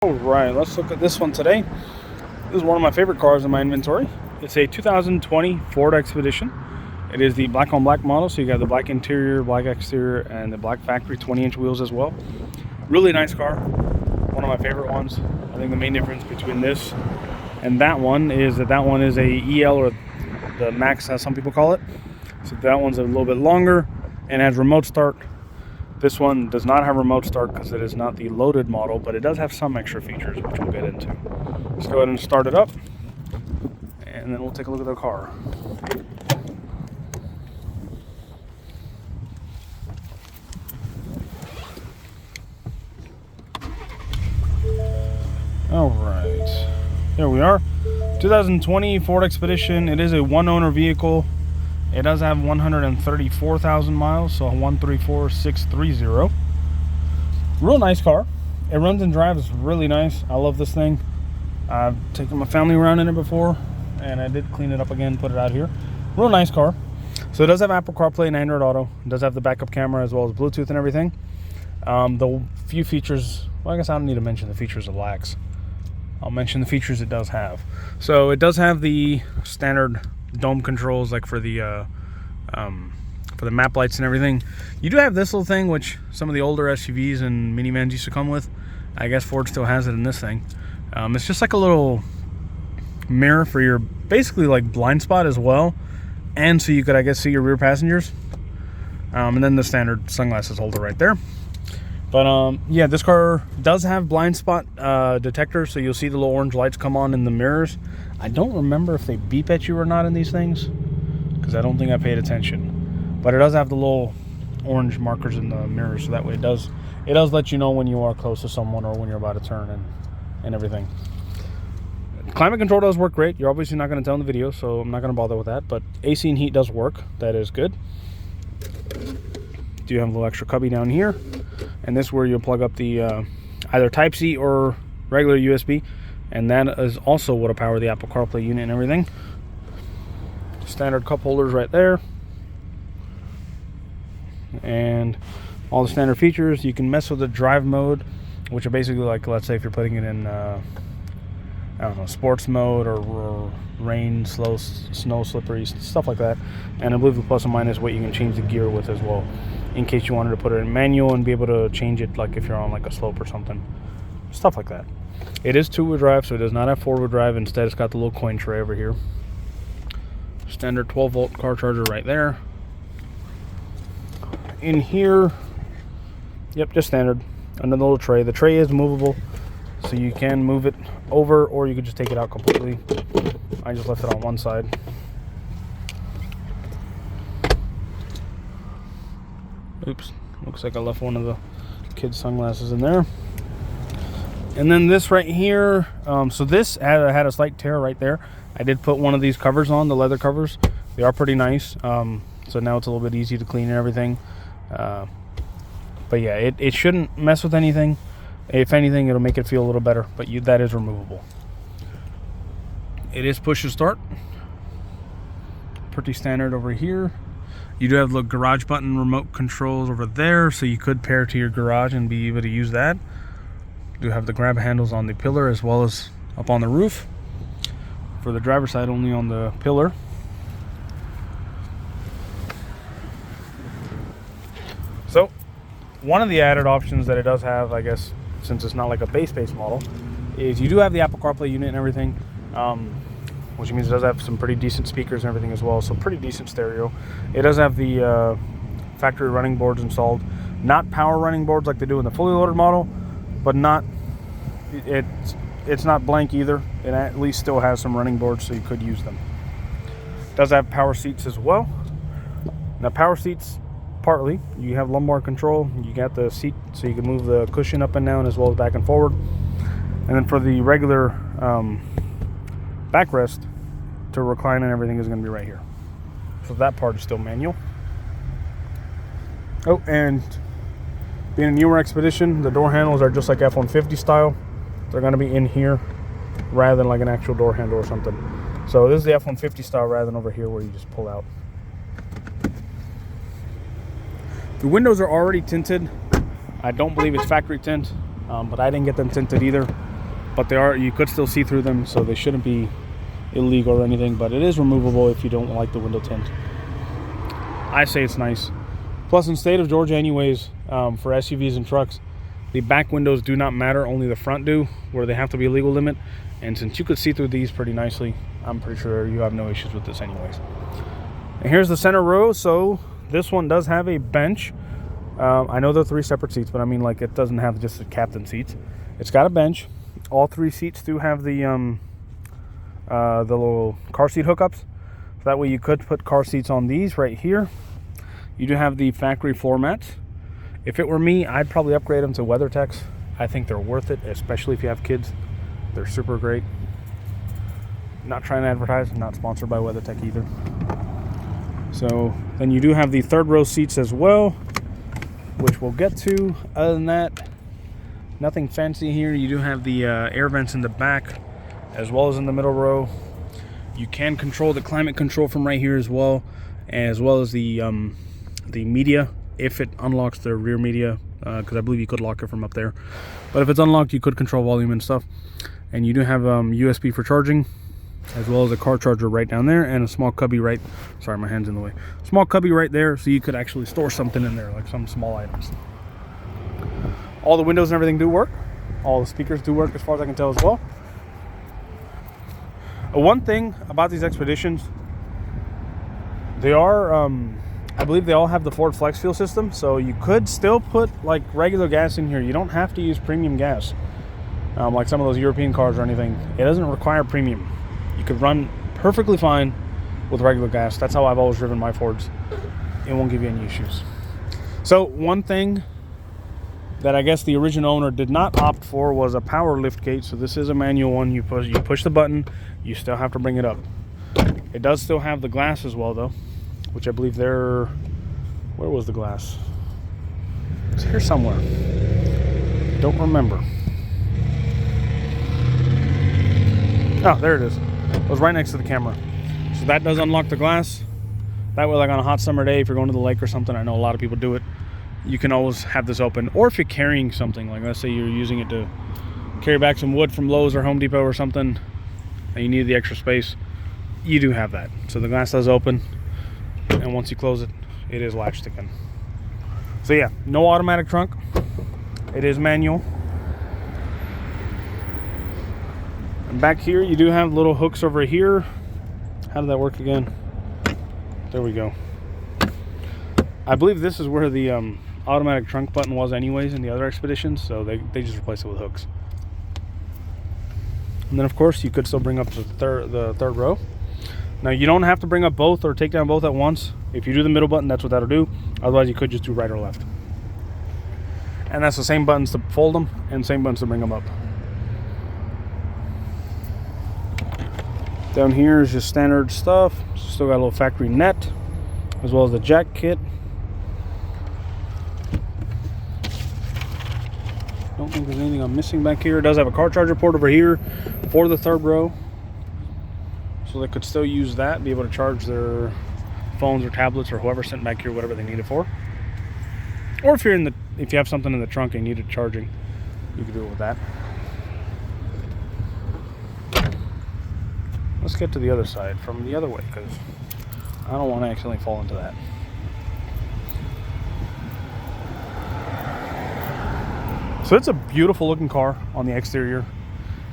Alright, let's look at this one today. This is one of my favorite cars in my inventory. It's a 2020 Ford Expedition. It is the black on black model, so you got the black interior, black exterior, and the black factory 20-inch wheels as well. Really nice car. One of my favorite ones. I think the main difference between this and that one is that one is a EL, or the Max as some people call it. So that one's a little bit longer and has remote start. This one does not have remote start because it is not the loaded model, but it does have some extra features, which we'll get into. Let's go ahead and start it up, and then we'll take a look at the car. All right, here we are. 2020 Ford Expedition. It is a one-owner vehicle. It does have 134,000 miles, so 134,630. Real nice car. It runs and drives really nice. I love this thing. I've taken my family around in it before, and I did clean it up again, put it out here. Real nice car. So it does have Apple CarPlay and Android Auto. It does have the backup camera as well as Bluetooth and everything. The few features, well, I guess I don't need to mention the features of Lacks. I'll mention the features it does have. So it does have the standard dome controls, like for the map lights and everything. You do have this little thing, which some of the older SUVs and minivans used to come with. I guess Ford still has it in this thing. It's just like a little mirror for your, basically like blind spot as well, and so you could, I guess, see your rear passengers. And then the standard sunglasses holder right there. But yeah, this car does have blind spot detector, so you'll see the little orange lights come on in the mirrors. I don't remember if they beep at you or not in these things, because I don't think I paid attention. But it does have the little orange markers in the mirrors, so that way it does let you know when you are close to someone or when you're about to turn and everything. Climate control does work great. You're obviously not going to tell in the video, so I'm not going to bother with that. But AC and heat does work. That is good. Do you have a little extra cubby down here? And this is where you'll plug up the either Type-C or regular USB. And that is also what'll power the Apple CarPlay unit and everything. Standard cup holders right there. And all the standard features. You can mess with the drive mode, which are basically like, let's say if you're putting it in, I don't know, sports mode or rain, slow, snow, slippery, stuff like that. And I believe the plus and minus what you can change the gear with as well, in case you wanted to put it in manual and be able to change it, like if you're on like a slope or something, stuff like that. It is two-wheel drive, so it does not have four-wheel drive. Instead, it's got the little coin tray over here. Standard 12-volt car charger right there. In here, yep, just standard. Another little tray. The tray is movable, so you can move it over, or you could just take it out completely. I just left it on one side. Oops, looks like I left one of the kids' sunglasses in there. And then this right here, so this had a slight tear right there. I did put one of these covers on, the leather covers. They are pretty nice. So now it's a little bit easy to clean and everything. But yeah, it shouldn't mess with anything. If anything, it'll make it feel a little better, but that is removable. It is push to start. Pretty standard over here. You do have the garage button remote controls over there, so you could pair to your garage and be able to use that. You do have the grab handles on the pillar as well as up on the roof. For the driver's side, only on the pillar. So, one of the added options that it does have, I guess, since it's not like a base model, is you do have the Apple CarPlay unit and everything, which means it does have some pretty decent speakers and everything as well, so pretty decent stereo. It does have the factory running boards installed, not power running boards like they do in the fully loaded model, but it's not blank either. It at least still has some running boards, so you could use them. It does have power seats as well. Now, power seats, partly, you have lumbar control. You got the seat, so you can move the cushion up and down as well as back and forward. And then for the regular backrest to recline and everything is going to be right here. So that part is still manual. Oh, and being a newer Expedition, the door handles are just like F-150 style. They're going to be in here rather than like an actual door handle or something. So this is the F-150 style rather than over here where you just pull out. The windows are already tinted. I don't believe it's factory tint, but I didn't get them tinted either. but you could still see through them, so they shouldn't be illegal or anything, but it is removable if you don't like the window tint. I say it's nice. Plus, in the state of Georgia anyways, for SUVs and trucks, the back windows do not matter, only the front do, where they have to be a legal limit. And since you could see through these pretty nicely, I'm pretty sure you have no issues with this anyways. And here's the center row. So this one does have a bench. I know they're 3 separate seats, but I mean, like, it doesn't have just the captain seats. It's got a bench. All 3 seats do have the little car seat hookups. So that way you could put car seats on these right here. You do have the factory floor mats. If it were me, I'd probably upgrade them to WeatherTechs. I think they're worth it, especially if you have kids. They're super great. Not trying to advertise, not sponsored by WeatherTech either. So then you do have the 3rd row seats as well, which we'll get to. Other than that, nothing fancy here. You do have the air vents in the back as well as in the middle row. You can control the climate control from right here as well as the media, if it unlocks the rear media, because I believe you could lock it from up there. But if it's unlocked, you could control volume and stuff. And you do have USB for charging, as well as a car charger right down there, and a small cubby right, sorry, my hand's in the way. Small cubby right there, so you could actually store something in there, like some small items. All the windows and everything do work. All the speakers do work as far as I can tell as well. One thing about these Expeditions, they are, I believe they all have the Ford Flex Fuel system, so you could still put like regular gas in here. You don't have to use premium gas, like some of those European cars or anything. It doesn't require premium. You could run perfectly fine with regular gas. That's how I've always driven my Fords. It won't give you any issues. So one thing that I guess the original owner did not opt for was a power lift gate. So this is a manual one. You push the button, you still have to bring it up. It does still have the glass as well though, which I believe where was the glass? It's here somewhere. Don't remember. Oh, there it is. It was right next to the camera. So that does unlock the glass. That way, like on a hot summer day, if you're going to the lake or something, I know a lot of people do it, you can always have this open. Or if you're carrying something, like let's say you're using it to carry back some wood from Lowe's or Home Depot or something, and you need the extra space, you do have that. So the glass does open, and once you close it, it is latched again. So yeah, no automatic trunk. It is manual. And back here, you do have little hooks over here. How did that work again? There we go. I believe this is where the automatic trunk button was anyways in the other Expeditions, so they just replaced it with hooks. And then of course you could still bring up the third row. Now you don't have to bring up both or take down both at once. If you do the middle button, that's what that'll do. Otherwise you could just do right or left. And that's the same buttons to fold them and same buttons to bring them up. Down here is just standard stuff. Still got a little factory net, as well as the jack kit. Don't think there's anything I'm missing back here. It does have a car charger port over here for the 3rd row, so they could still use that, be able to charge their phones or tablets or whoever's sitting back here, whatever they need it for. Or if you have something in the trunk and need it charging, you can do it with that. Let's get to the other side from the other way, because I don't want to accidentally fall into that. So it's a beautiful looking car on the exterior.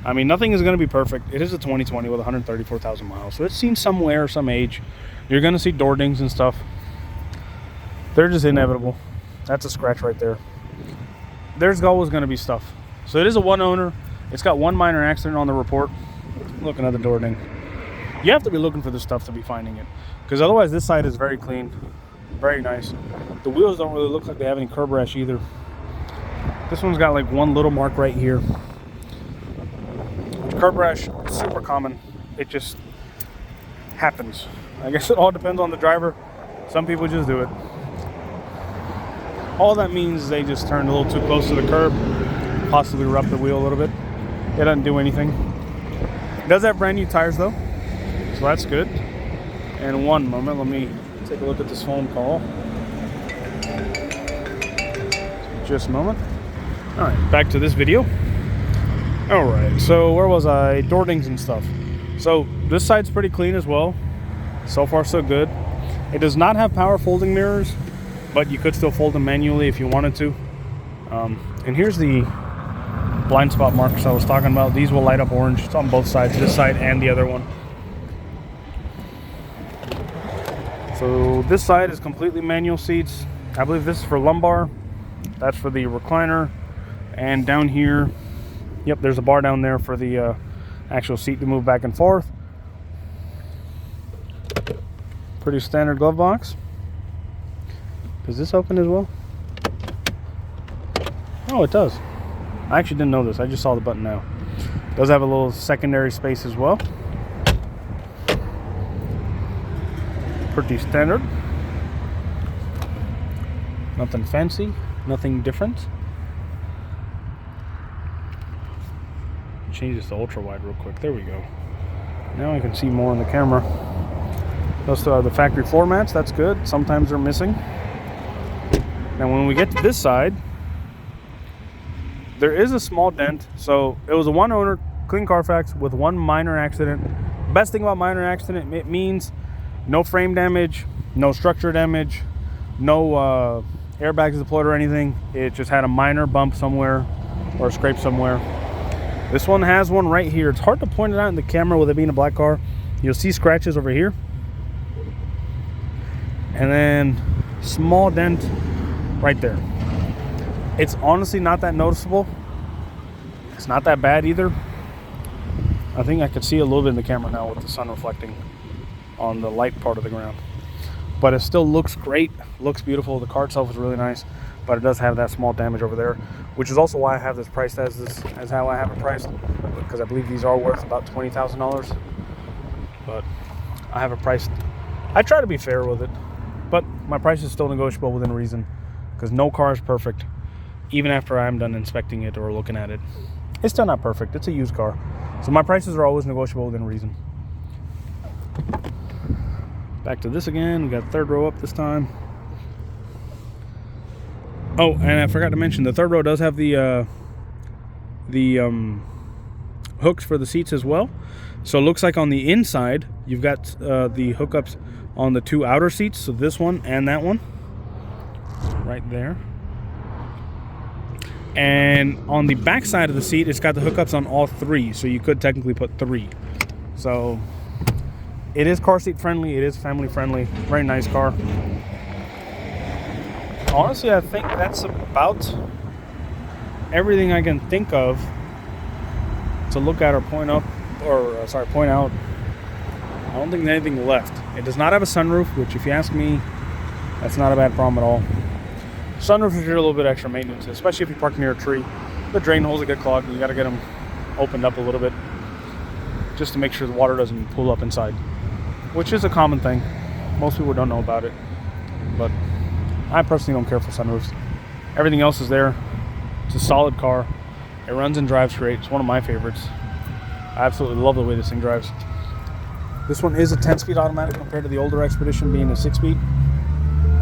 I mean, nothing is going to be perfect. It is a 2020 with 134,000 miles, so it's seen some wear, some age. You're going to see door dings and stuff. They're just inevitable. That's a scratch right there. There's always going to be stuff. So it is a one owner. It's got one minor accident on the report. Look, another door ding. You have to be looking for this stuff to be finding it, because otherwise this side is very clean, very nice. The wheels don't really look like they have any curb rash either. This one's got like one little mark right here. Curb rash, super common. It just happens. I guess it all depends on the driver. Some people just do it. All that means is they just turned a little too close to the curb, possibly rubbed the wheel a little bit. It doesn't do anything. It does have brand new tires though, so that's good. And one moment, let me take a look at this phone call. Just a moment. All right, back to this video. All right, so where was I? Door dings and stuff. So this side's pretty clean as well. So far, so good. It does not have power folding mirrors, but you could still fold them manually if you wanted to. And here's the blind spot markers I was talking about. These will light up orange. It's on both sides, this side and the other one. So this side is completely manual seats. I believe this is for lumbar. That's for the recliner. And down here, yep, there's a bar down there for the actual seat to move back and forth. Pretty standard glove box. Does this open as well? Oh, it does. I actually didn't know this. I just saw the button now. It does have a little secondary space as well. Pretty standard. Nothing fancy, nothing different. Change this to ultra wide real quick. There we go. Now I can see more on the camera. Those still have the factory floor mats. That's good. Sometimes they're missing. Now when we get to this side, there is a small dent. So it was a one owner, clean Carfax with one minor accident. Best thing about minor accident, it means no frame damage, no structure damage, no airbags deployed or anything. It just had a minor bump somewhere or a scrape somewhere. This one has one right here. It's hard to point it out in the camera with it being a black car. You'll see scratches over here. And then small dent right there. It's honestly not that noticeable. It's not that bad either. I think I could see a little bit in the camera now with the sun reflecting on the light part of the ground. But it still looks great, looks beautiful. The car itself is really nice, but it does have that small damage over there, which is also why I have this priced as how I have it priced, because I believe these are worth about $20,000. But I have it priced. I try to be fair with it, but my price is still negotiable within reason, because no car is perfect. Even after I'm done inspecting it or looking at it, it's still not perfect. It's a used car, so my prices are always negotiable within reason. Back to this again. We got third row up this time. Oh, and I forgot to mention, the third row does have the hooks for the seats as well. So it looks like on the inside, you've got the hookups on the two outer seats. So this one and that one, right there. And on the back side of the seat, it's got the hookups on all three. So you could technically put three. So it is car seat friendly. It is family friendly. Very nice car. Honestly, I think that's about everything I can think of to look at or point out. I don't think there's anything left. It does not have a sunroof, which, if you ask me, that's not a bad problem at all. Sunroof is a little bit extra maintenance, especially if you park near a tree. The drain holes get clogged, and you got to get them opened up a little bit just to make sure the water doesn't pool up inside, which is a common thing. Most people don't know about it, but I personally don't care for sunroofs. Everything else is there. It's a solid car. It runs and drives great. It's one of my favorites. I absolutely love the way this thing drives. This one is a 10-speed automatic compared to the older Expedition being a 6-speed.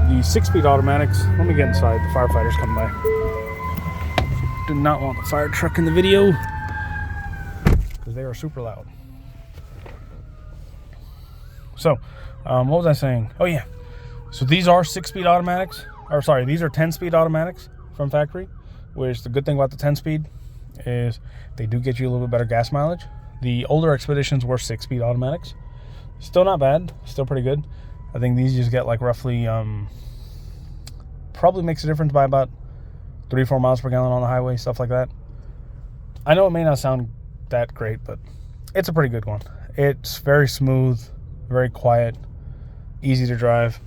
The 6-speed automatics, let me get inside. The firefighters come by. Did not want the fire truck in the video because they are super loud. So, what was I saying? Oh yeah. So these are 6-speed automatics, or sorry, these are 10-speed automatics from factory, which the good thing about the 10-speed is they do get you a little bit better gas mileage. The older Expeditions were 6-speed automatics. Still not bad, still pretty good. I think these just get like roughly, probably makes a difference by about 3-4 miles per gallon on the highway, stuff like that. I know it may not sound that great, but it's a pretty good one. It's very smooth, very quiet, easy to drive.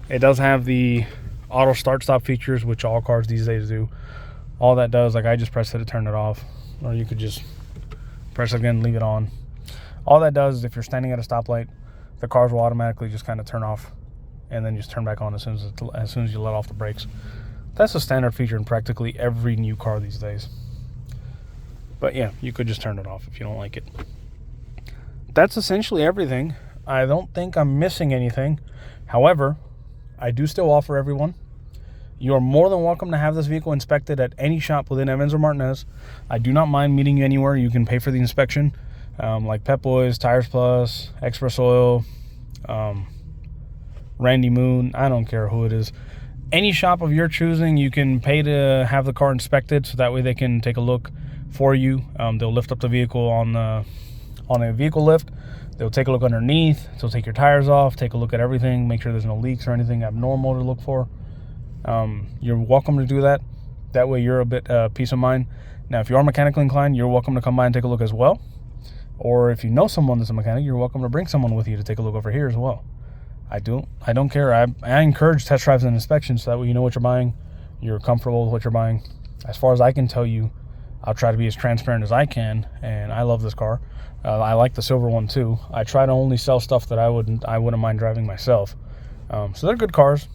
It does have the auto start stop features, which all cars these days do. All that does, like I just press it to turn it off, or you could just press it again and leave it on. All that does is if you're standing at a stoplight, the cars will automatically just kind of turn off and then just turn back on as soon as you let off the brakes. That's a standard feature in practically every new car these days. But yeah, you could just turn it off if you don't like it. That's essentially everything. I don't think I'm missing anything. However, I do still offer everyone, You are more than welcome to have this vehicle inspected at any shop within Evans or Martinez. I do not mind meeting you anywhere. You can pay for the inspection, like Pep Boys, Tires Plus, Express Oil, Randy Moon. I don't care who it is. Any shop of your choosing, you can pay to have the car inspected, so that way they can take a look for you. They'll lift up the vehicle on a vehicle lift. They'll take a look underneath. They'll take your tires off, take a look at everything, make sure there's no leaks or anything abnormal to look for. You're welcome to do that. That way you're a bit peace of mind. Now, if you are mechanically inclined, you're welcome to come by and take a look as well. Or if you know someone that's a mechanic, you're welcome to bring someone with you to take a look over here as well. I don't care. I encourage test drives and inspections, so that way you know what you're buying. You're comfortable with what you're buying. As far as I can tell you, I'll try to be as transparent as I can, and I love this car. I like the silver one too. I try to only sell stuff that I wouldn't mind driving myself. So they're good cars.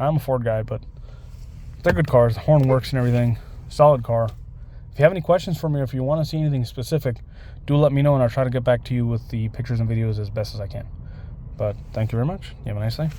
I'm a Ford guy, but they're good cars. The horn works and everything. Solid car. If you have any questions for me, or if you want to see anything specific, do let me know, and I'll try to get back to you with the pictures and videos as best as I can. But thank you very much. You have a nice day.